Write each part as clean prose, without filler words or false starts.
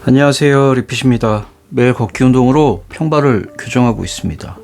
안녕하세요, 리핏입니다. 매일 걷기 운동으로 평발을 교정하고 있습니다.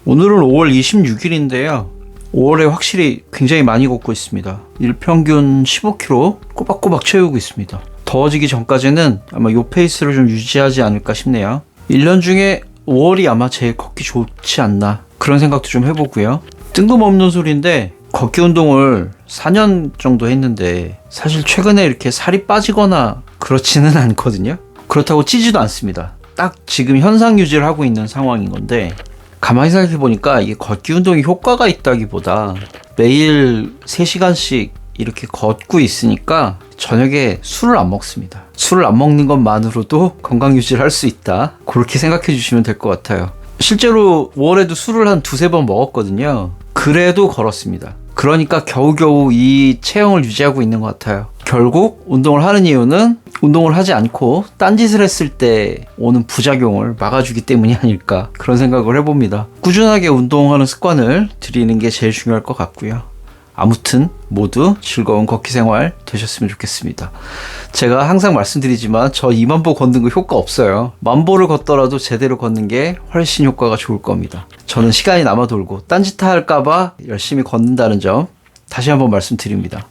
오늘은 5월 26일인데요. 5월에 확실히 굉장히 많이 걷고 있습니다. 일평균 15km 꼬박꼬박 채우고 있습니다. 더워지기 전까지는 아마 이 페이스를 좀 유지하지 않을까 싶네요. 1년 중에 5월이 아마 제일 걷기 좋지 않나 그런 생각도 좀 해보고요. 뜬금없는 소리인데 걷기 운동을 4년 정도 했는데 사실 최근에 이렇게 살이 빠지거나 그렇지는 않거든요. 그렇다고 찌지도 않습니다. 딱 지금 현상 유지를 하고 있는 상황인 건데, 가만히 생각해 보니까 이게 걷기 운동이 효과가 있다기보다 매일 3시간씩 이렇게 걷고 있으니까 저녁에 술을 안 먹습니다. 술을 안 먹는 것만으로도 건강 유지를 할 수 있다, 그렇게 생각해 주시면 될 것 같아요. 실제로 5월에도 술을 한 2-3번 먹었거든요. 그래도 걸었습니다. 그러니까 겨우겨우 이 체형을 유지하고 있는 것 같아요. 결국 운동을 하는 이유는 운동을 하지 않고 딴짓을 했을 때 오는 부작용을 막아주기 때문이 아닐까, 그런 생각을 해봅니다. 꾸준하게 운동하는 습관을 들이는 게 제일 중요할 것 같고요. 아무튼 모두 즐거운 걷기 생활 되셨으면 좋겠습니다. 제가 항상 말씀드리지만 저 2만보 걷는 거 효과 없어요. 1000보를 걷더라도 제대로 걷는 게 훨씬 효과가 좋을 겁니다. 저는 시간이 남아 돌고 딴짓 할까봐 열심히 걷는다는 점 다시 한번 말씀드립니다.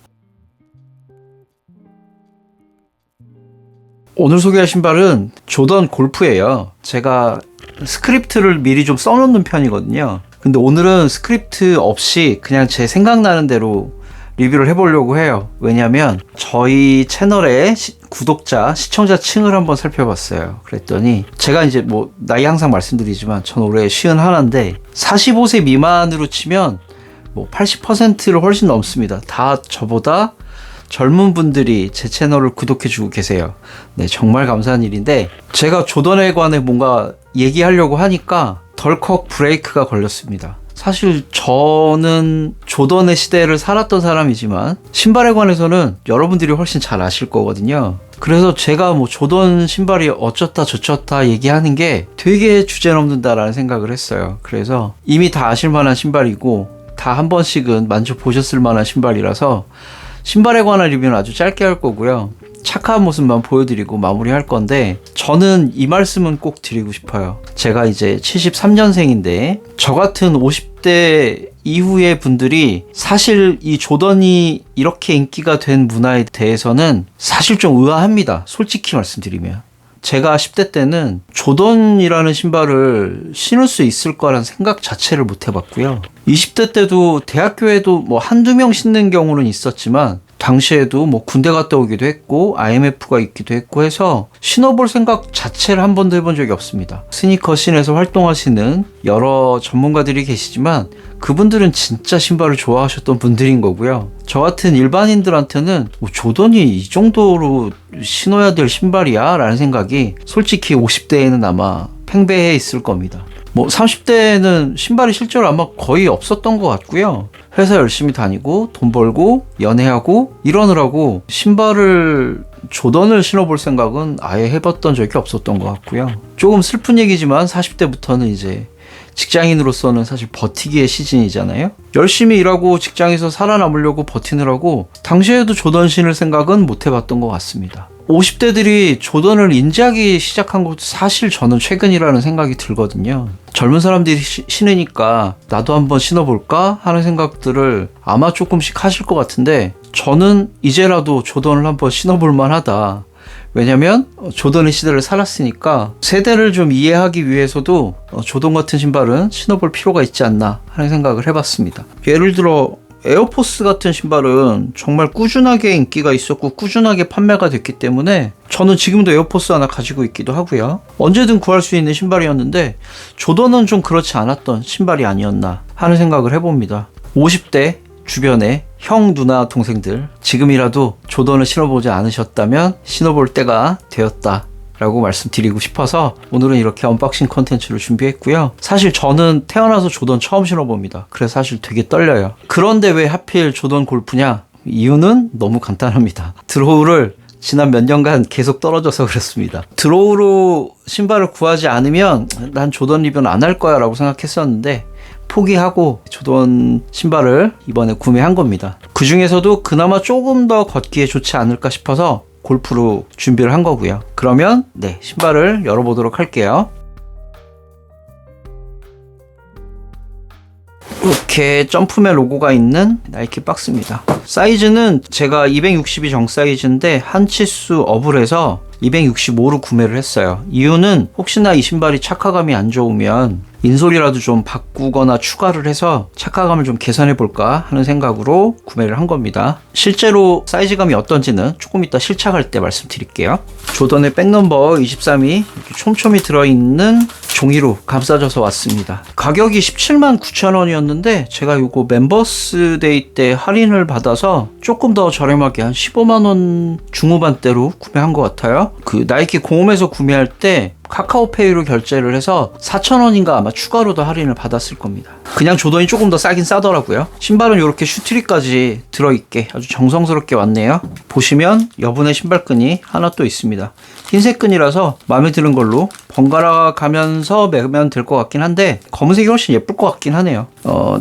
오늘 소개할 신발은 조던 골프예요. 제가 스크립트를 미리 좀 써놓는 편이거든요. 근데 오늘은 스크립트 없이 그냥 제 생각나는 대로 리뷰를 해보려고 해요. 왜냐면 저희 채널의 구독자, 시청자 층을 한번 살펴봤어요. 그랬더니 제가 이제 뭐 나이 항상 말씀드리지만 전 올해 51인데 45세 미만으로 치면 뭐 80%를 훨씬 넘습니다. 다 저보다 젊은 분들이 제 채널을 구독해주고 계세요. 네, 정말 감사한 일인데, 제가 조던에 관해 뭔가 얘기하려고 하니까 덜컥 브레이크가 걸렸습니다. 사실 저는 조던의 시대를 살았던 사람이지만 신발에 관해서는 여러분들이 훨씬 잘 아실 거거든요. 그래서 제가 뭐 조던 신발이 어쩌다 저쩌다 얘기하는 게 되게 주제넘는다라는 생각을 했어요. 그래서 이미 다 아실 만한 신발이고 다 한 번씩은 만져보셨을 만한 신발이라서 신발에 관한 리뷰는 아주 짧게 할 거고요. 착한 모습만 보여드리고 마무리할 건데, 저는 이 말씀은 꼭 드리고 싶어요. 제가 이제 73년생인데 저 같은 50대 이후의 분들이 사실 이 조던이 이렇게 인기가 된 문화에 대해서는 사실 좀 의아합니다. 솔직히 말씀드리면. 제가 10대 때는 조던이라는 신발을 신을 수 있을 거라는 생각 자체를 못 해봤고요. 20대 때도 대학교에도 뭐 한두 명 신는 경우는 있었지만 당시에도 뭐 군대 갔다 오기도 했고 IMF가 있기도 했고 해서 신어볼 생각 자체를 한 번도 해본 적이 없습니다. 스니커 씬에서 활동하시는 여러 전문가들이 계시지만 그분들은 진짜 신발을 좋아하셨던 분들인 거고요. 저 같은 일반인들한테는 뭐 조던이 이 정도로 신어야 될 신발이야? 라는 생각이 솔직히 50대에는 아마 팽배해 있을 겁니다. 뭐 30대에는 신발이 실제로 아마 거의 없었던 것 같고요. 회사 열심히 다니고 돈 벌고 연애하고 이러느라고 신발을 조던을 신어볼 생각은 아예 해봤던 적이 없었던 것 같고요. 조금 슬픈 얘기지만 40대부터는 이제 직장인으로서는 사실 버티기의 시즌이잖아요. 열심히 일하고 직장에서 살아남으려고 버티느라고 당시에도 조던 신을 생각은 못 해봤던 것 같습니다. 50대들이 조던을 인지하기 시작한 것도 사실 저는 최근이라는 생각이 들거든요. 젊은 사람들이 신으니까 나도 한번 신어볼까 하는 생각들을 아마 조금씩 하실 것 같은데, 저는 이제라도 조던을 한번 신어볼 만하다. 왜냐면 조던의 시대를 살았으니까 세대를 좀 이해하기 위해서도 조던 같은 신발은 신어볼 필요가 있지 않나 하는 생각을 해봤습니다. 예를 들어 에어포스 같은 신발은 정말 꾸준하게 인기가 있었고 꾸준하게 판매가 됐기 때문에 저는 지금도 에어포스 하나 가지고 있기도 하고요. 언제든 구할 수 있는 신발이었는데 조던은 좀 그렇지 않았던 신발이 아니었나 하는 생각을 해봅니다. 50대 주변에 형, 누나, 동생들, 지금이라도 조던을 신어보지 않으셨다면 신어볼 때가 되었다 라고 말씀드리고 싶어서 오늘은 이렇게 언박싱 컨텐츠를 준비했고요. 사실 저는 태어나서 조던 처음 신어봅니다. 그래서 사실 되게 떨려요. 그런데 왜 하필 조던 골프냐? 이유는 너무 간단합니다. 드로우를 지난 몇 년간 계속 떨어져서 그렇습니다. 드로우로 신발을 구하지 않으면 난 조던 리뷰는 안 할 거야 라고 생각했었는데 포기하고 조던 신발을 이번에 구매한 겁니다. 그 중에서도 그나마 조금 더 걷기에 좋지 않을까 싶어서 골프로 준비를 한 거고요. 그러면 네, 신발을 열어보도록 할게요. 이렇게 점프맨 로고가 있는 나이키 박스입니다. 사이즈는 제가 260이 정 사이즈인데 한 치수 업을 해서 265로 구매를 했어요. 이유는 혹시나 이 신발이 착화감이 안 좋으면 인솔이라도 좀 바꾸거나 추가를 해서 착화감을 좀 개선해 볼까 하는 생각으로 구매를 한 겁니다. 실제로 사이즈감이 어떤지는 조금 이따 실착할 때 말씀드릴게요. 조던의 백넘버 23이 이렇게 촘촘히 들어있는 종이로 감싸져서 왔습니다. 가격이 179,000원이었는데 제가 이거 멤버스 데이 때 할인을 받아서 조금 더 저렴하게 한 15만원 중후반대로 구매한 것 같아요. 그 나이키 공홈에서 구매할 때 카카오페이로 결제를 해서 4,000원인가 아마 추가로 더 할인을 받았을 겁니다. 그냥 조던이 조금 더 싸긴 싸더라고요. 신발은 이렇게 슈트리까지 들어있게 아주 정성스럽게 왔네요. 보시면 여분의 신발끈이 하나 또 있습니다. 흰색 끈이라서 마음에 드는 걸로 번갈아 가면서 매면 될 것 같긴 한데 검은색이 훨씬 예쁠 것 같긴 하네요.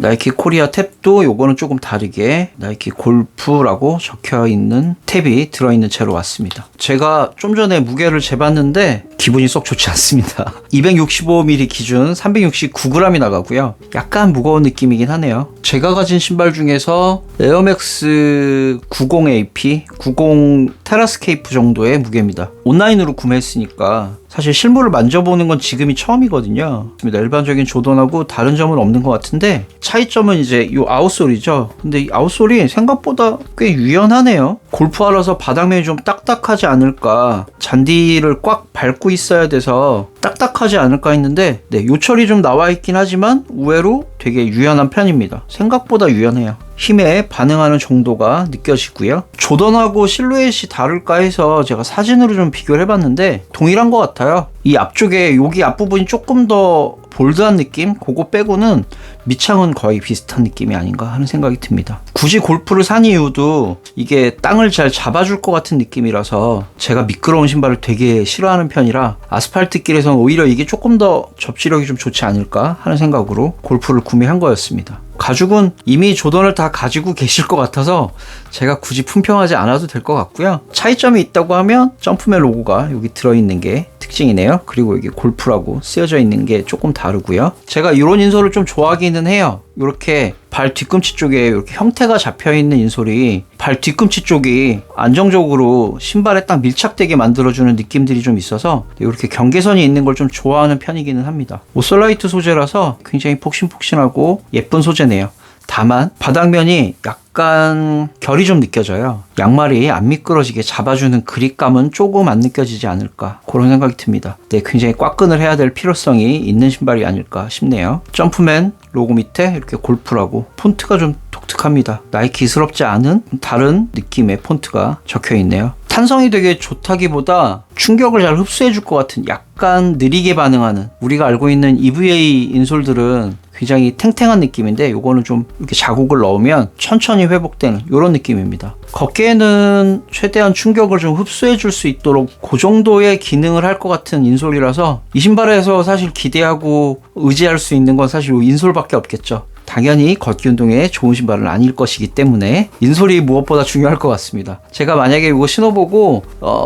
나이키 코리아 탭도 요거는 조금 다르게 나이키 골프라고 적혀있는 탭이 들어있는 채로 왔습니다. 제가 좀 전에 무게를 재봤는데 기분이 썩 좋지 않습니다. 265mm 기준 369g이 나가고요. 약간 무거운 느낌이긴 하네요. 제가 가진 신발 중에서 에어맥스 90AP, 90 테라스케이프 정도의 무게입니다. 온라인으로 구매했으니까 사실 실물을 만져보는 건 지금이 처음이거든요. 일반적인 조던하고 다른 점은 없는 것 같은데 차이점은 이제 이 아웃솔이죠. 근데 이 아웃솔이 생각보다 꽤 유연하네요. 골프하러서 바닥면이 좀 딱딱하지 않을까, 잔디를 꽉 밟고 있어야 돼서 딱딱하지 않을까 했는데 네, 요철이 좀 나와 있긴 하지만 의외로 되게 유연한 편입니다. 생각보다 유연해요. 힘에 반응하는 정도가 느껴지고요. 조던하고 실루엣이 다를까 해서 제가 사진으로 좀 비교를 해봤는데 동일한 것 같아요. 이 앞쪽에 여기 앞부분이 조금 더 볼드한 느낌? 그거 빼고는 밑창은 거의 비슷한 느낌이 아닌가 하는 생각이 듭니다. 굳이 골프를 산 이유도 이게 땅을 잘 잡아줄 것 같은 느낌이라서 제가 미끄러운 신발을 되게 싫어하는 편이라 아스팔트 길에서는 오히려 이게 조금 더 접지력이 좀 좋지 않을까 하는 생각으로 골프를 구매한 거였습니다. 가죽은 이미 조던을 다 가지고 계실 것 같아서 제가 굳이 품평하지 않아도 될 것 같고요. 차이점이 있다고 하면 점프맨 로고가 여기 들어있는 게 특징이네요. 그리고 여기 골프라고 쓰여져 있는 게 조금 다르고요. 제가 이런 인솔을 좀 좋아하기는 해요. 이렇게 발 뒤꿈치 쪽에 이렇게 형태가 잡혀있는 인솔이 발 뒤꿈치 쪽이 안정적으로 신발에 딱 밀착되게 만들어주는 느낌들이 좀 있어서 이렇게 경계선이 있는 걸 좀 좋아하는 편이기는 합니다. 오설라이트 소재라서 굉장히 폭신폭신하고 예쁜 소재네요. 다만 바닥면이 약간 결이 좀 느껴져요. 양말이 안 미끄러지게 잡아주는 그립감은 조금 안 느껴지지 않을까 그런 생각이 듭니다. 네, 굉장히 꽉끈을 해야 될 필요성이 있는 신발이 아닐까 싶네요. 점프맨 로고 밑에 이렇게 골프라고 폰트가 좀 독특합니다. 나이키스럽지 않은 다른 느낌의 폰트가 적혀 있네요. 탄성이 되게 좋다기보다 충격을 잘 흡수해 줄 것 같은 약간 느리게 반응하는, 우리가 알고 있는 EVA 인솔들은 굉장히 탱탱한 느낌인데 요거는 좀 이렇게 자국을 넣으면 천천히 회복되는 이런 느낌입니다. 걷기에는 최대한 충격을 좀 흡수해 줄 수 있도록 그 정도의 기능을 할 것 같은 인솔이라서 이 신발에서 사실 기대하고 의지할 수 있는 건 사실 인솔밖에 없겠죠. 당연히 걷기 운동에 좋은 신발은 아닐 것이기 때문에 인솔이 무엇보다 중요할 것 같습니다. 제가 만약에 이거 신어보고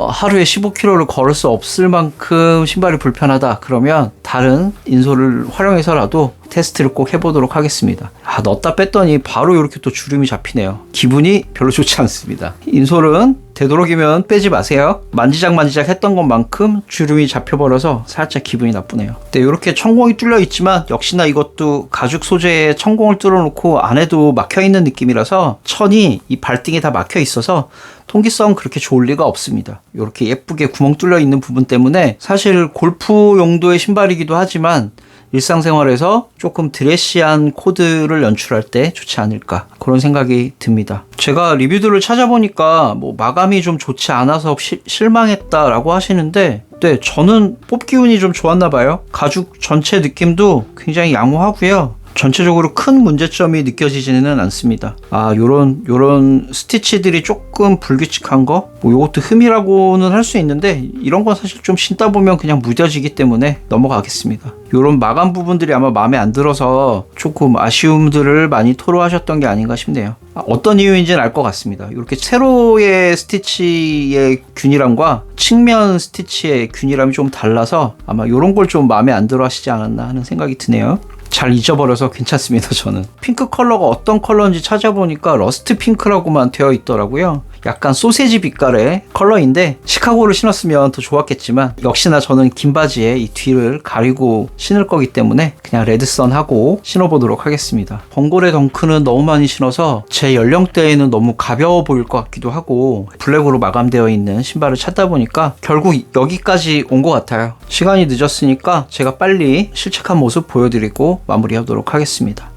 하루에 15km를 걸을 수 없을 만큼 신발이 불편하다 그러면 다른 인솔을 활용해서라도 테스트를 꼭 해보도록 하겠습니다. 넣었다 뺐더니 바로 이렇게 또 주름이 잡히네요. 기분이 별로 좋지 않습니다. 인솔은 되도록이면 빼지 마세요. 만지작 했던 것만큼 주름이 잡혀버려서 살짝 기분이 나쁘네요. 네, 이렇게 천공이 뚫려 있지만 역시나 이것도 가죽 소재에 천공을 뚫어놓고 안에도 막혀있는 느낌이라서 천이 이 발등에 다 막혀 있어서 통기성 그렇게 좋을 리가 없습니다. 이렇게 예쁘게 구멍 뚫려 있는 부분 때문에 사실 골프 용도의 신발이기도 하지만 일상생활에서 조금 드레시한 코드를 연출할 때 좋지 않을까 그런 생각이 듭니다. 제가 리뷰들을 찾아보니까 뭐 마감이 좀 좋지 않아서 실망했다라고 하시는데 네, 저는 뽑기 운이 좀 좋았나 봐요. 가죽 전체 느낌도 굉장히 양호하고요. 전체적으로 큰 문제점이 느껴지지는 않습니다. 요런 스티치들이 조금 불규칙한 거, 요것도 흠이라고는 할 수 있는데 이런 건 사실 좀 신다 보면 그냥 무뎌지기 때문에 넘어가겠습니다. 요런 마감 부분들이 아마 마음에 안 들어서 조금 아쉬움들을 많이 토로하셨던 게 아닌가 싶네요. 어떤 이유인지는 알 것 같습니다. 이렇게 세로의 스티치의 균일함과 측면 스티치의 균일함이 좀 달라서 아마 이런 걸 좀 마음에 안 들어 하시지 않았나 하는 생각이 드네요. 잘 잊어버려서 괜찮습니다. 저는 핑크 컬러가 어떤 컬러인지 찾아보니까 러스트 핑크라고만 되어 있더라고요. 약간 소세지 빛깔의 컬러인데 시카고를 신었으면 더 좋았겠지만 역시나 저는 긴 바지에 이 뒤를 가리고 신을 거기 때문에 그냥 레드선 하고 신어보도록 하겠습니다. 번골의 덩크는 너무 많이 신어서 제 연령대에는 너무 가벼워 보일 것 같기도 하고 블랙으로 마감되어 있는 신발을 찾다 보니까 결국 여기까지 온 것 같아요. 시간이 늦었으니까 제가 빨리 실측한 모습 보여드리고 마무리하도록 하겠습니다.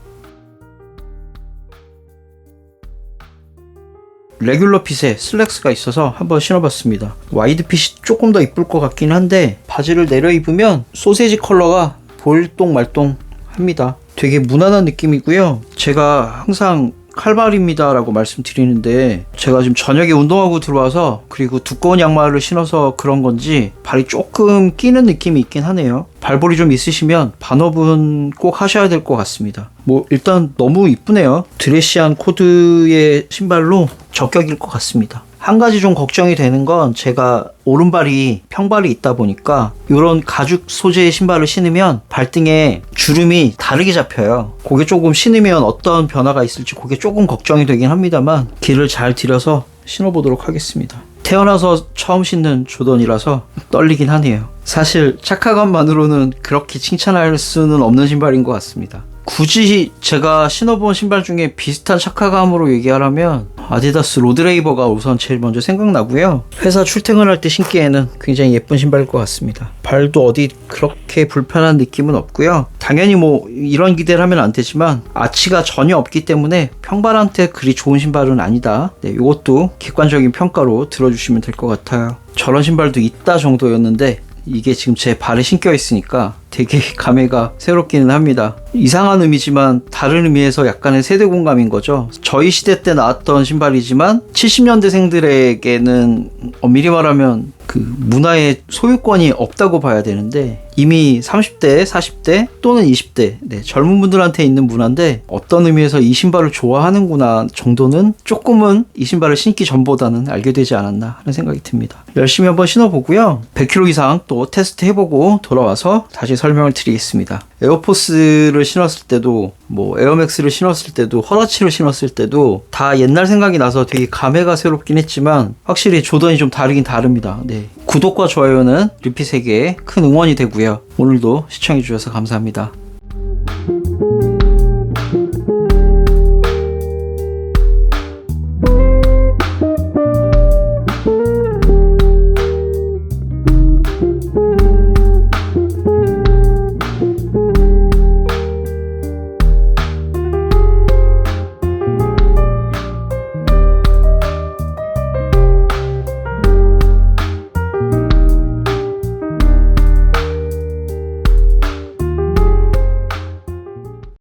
레귤러 핏에 슬랙스가 있어서 한번 신어봤습니다. 와이드 핏이 조금 더 이쁠 것 같긴 한데 바지를 내려 입으면 소세지 컬러가 볼똥말똥 합니다. 되게 무난한 느낌이고요. 제가 항상 칼발입니다 라고 말씀드리는데 제가 지금 저녁에 운동하고 들어와서 그리고 두꺼운 양말을 신어서 그런 건지 발이 조금 끼는 느낌이 있긴 하네요. 발볼이 좀 있으시면 반업은 꼭 하셔야 될 것 같습니다. 일단 너무 이쁘네요. 드레시한 코드의 신발로 저격일 것 같습니다. 한 가지 좀 걱정이 되는 건 제가 오른발이 평발이 있다 보니까 이런 가죽 소재의 신발을 신으면 발등에 주름이 다르게 잡혀요. 그게 조금 신으면 어떤 변화가 있을지 그게 조금 걱정이 되긴 합니다만 길을 잘 들여서 신어보도록 하겠습니다. 태어나서 처음 신는 조던이라서 떨리긴 하네요. 사실 착화감만으로는 그렇게 칭찬할 수는 없는 신발인 것 같습니다. 굳이 제가 신어본 신발 중에 비슷한 착화감으로 얘기하라면 아디다스 로드레이버가 우선 제일 먼저 생각나고요. 회사 출퇴근할 때 신기에는 굉장히 예쁜 신발일 것 같습니다. 발도 어디 그렇게 불편한 느낌은 없고요. 당연히 이런 기대를 하면 안 되지만 아치가 전혀 없기 때문에 평발한테 그리 좋은 신발은 아니다. 이것도 객관적인 평가로 들어주시면 될 것 같아요. 저런 신발도 있다 정도였는데 이게 지금 제 발에 신겨 있으니까 되게 감회가 새롭기는 합니다. 이상한 의미지만 다른 의미에서 약간의 세대 공감인 거죠. 저희 시대 때 나왔던 신발이지만 70년대생들에게는 엄밀히 말하면 그 문화의 소유권이 없다고 봐야 되는데 이미 30대, 40대 또는 20대 젊은 분들한테 있는 문화인데 어떤 의미에서 이 신발을 좋아하는구나 정도는 조금은 이 신발을 신기 전보다는 알게 되지 않았나 하는 생각이 듭니다. 열심히 한번 신어보고요. 100km 이상 또 테스트 해보고 돌아와서 다시 설명을 드리겠습니다. 에어포스를 신었을 때도 에어맥스를 신었을 때도 허라치를 신었을 때도 다 옛날 생각이 나서 되게 감회가 새롭긴 했지만 확실히 조던이 좀 다르긴 다릅니다. 구독과 좋아요는 리핏에게 큰 응원이 되고요. 오늘도 시청해주셔서 감사합니다.